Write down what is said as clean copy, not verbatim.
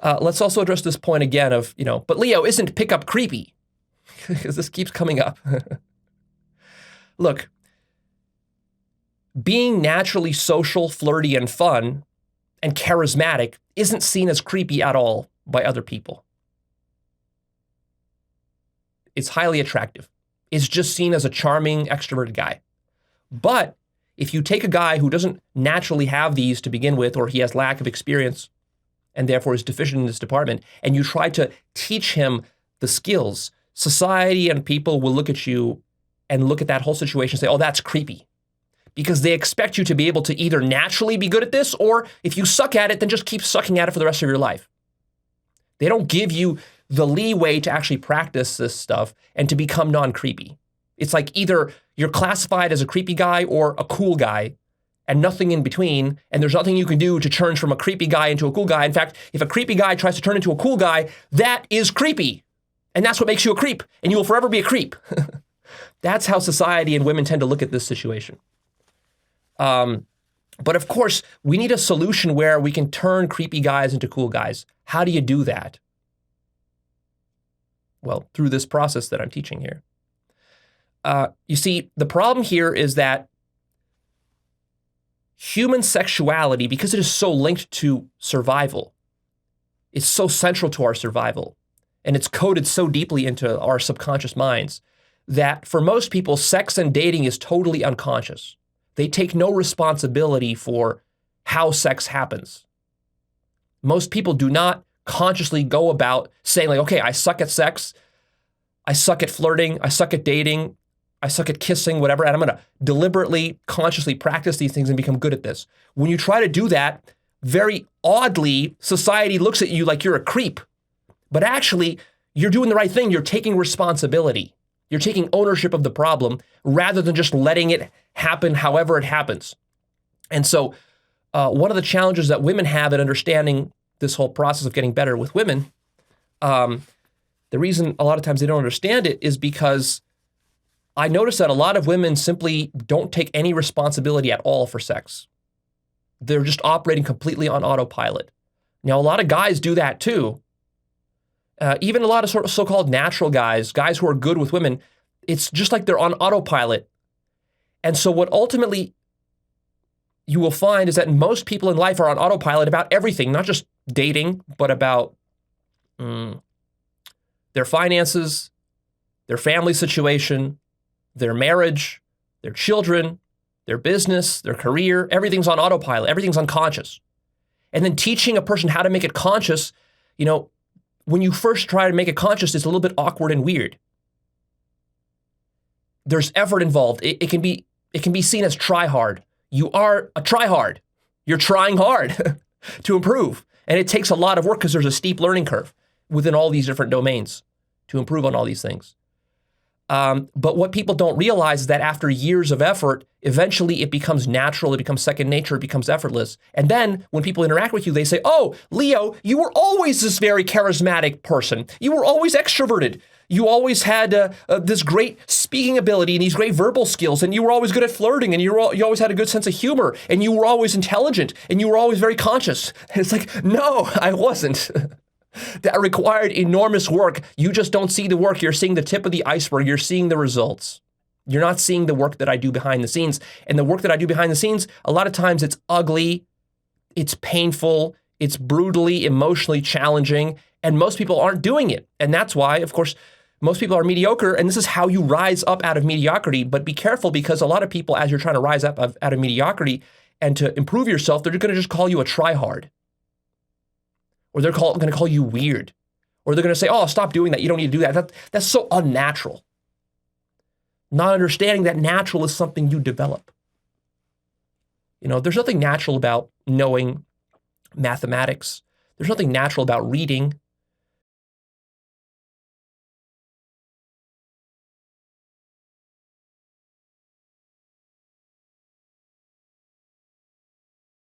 Let's also address this point again of, but Leo, isn't pickup creepy? Because this keeps coming up. Look, being naturally social, flirty, and fun, and charismatic isn't seen as creepy at all by other people. It's highly attractive. It's just seen as a charming, extroverted guy. But if you take a guy who doesn't naturally have these to begin with, or he has lack of experience, and therefore is deficient in this department, and you try to teach him the skills, society and people will look at you and look at that whole situation and say, oh, that's creepy. Because they expect you to be able to either naturally be good at this, or if you suck at it, then just keep sucking at it for the rest of your life. They don't give you the leeway to actually practice this stuff and to become non-creepy. It's like either you're classified as a creepy guy or a cool guy, and nothing in between, and there's nothing you can do to turn from a creepy guy into a cool guy. In fact, if a creepy guy tries to turn into a cool guy, that is creepy. And that's what makes you a creep, and you will forever be a creep. That's how society and women tend to look at this situation. But of course, we need a solution where we can turn creepy guys into cool guys. How do you do that? Well, through this process that I'm teaching here. You see, the problem here is that human sexuality, because it is so linked to survival, it's so central to our survival, and it's coded so deeply into our subconscious minds that for most people, sex and dating is totally unconscious. They take no responsibility for how sex happens. Most people do not consciously go about saying like, okay, I suck at sex, I suck at flirting, I suck at dating, I suck at kissing, whatever, and I'm going to deliberately, consciously practice these things and become good at this. When you try to do that, very oddly, society looks at you like you're a creep. But actually, you're doing the right thing. You're taking responsibility. You're taking ownership of the problem rather than just letting it happen however it happens. And so one of the challenges that women have in understanding this whole process of getting better with women, the reason a lot of times they don't understand it is because I notice that a lot of women simply don't take any responsibility at all for sex. They're just operating completely on autopilot. Now, a lot of guys do that too. Even a lot of sort of so-called natural guys who are good with women, it's just like they're on autopilot. And so what ultimately you will find is that most people in life are on autopilot about everything, not just dating, but about their finances, their family situation, their marriage, their children, their business, their career. Everything's on autopilot. Everything's unconscious. And then teaching a person how to make it conscious, when you first try to make it conscious, it's a little bit awkward and weird. There's effort involved. It can be seen as tryhard. You are a tryhard. You're trying hard to improve. And it takes a lot of work because there's a steep learning curve within all these different domains to improve on all these things. But what people don't realize is that after years of effort, eventually it becomes natural, it becomes second nature, it becomes effortless. And then when people interact with you, they say, oh, Leo, you were always this very charismatic person. You were always extroverted. You always had this great speaking ability and these great verbal skills, and you were always good at flirting, and you always had a good sense of humor, and you were always intelligent, and you were always very conscious. And it's like, no, I wasn't. That required enormous work. You just don't see the work. You're seeing the tip of the iceberg. You're seeing the results. You're not seeing the work that I do behind the scenes. And the work that I do behind the scenes, a lot of times it's ugly, it's painful, it's brutally, emotionally challenging, and most people aren't doing it. And that's why, of course, most people are mediocre, and this is how you rise up out of mediocrity. But be careful, because a lot of people, as you're trying to rise up out of mediocrity and to improve yourself, they're going to just call you a tryhard. Or they're going to call you weird. Or they're going to say, oh, stop doing that. You don't need to do that. That's so unnatural. Not understanding that natural is something you develop. There's nothing natural about knowing mathematics. There's nothing natural about reading.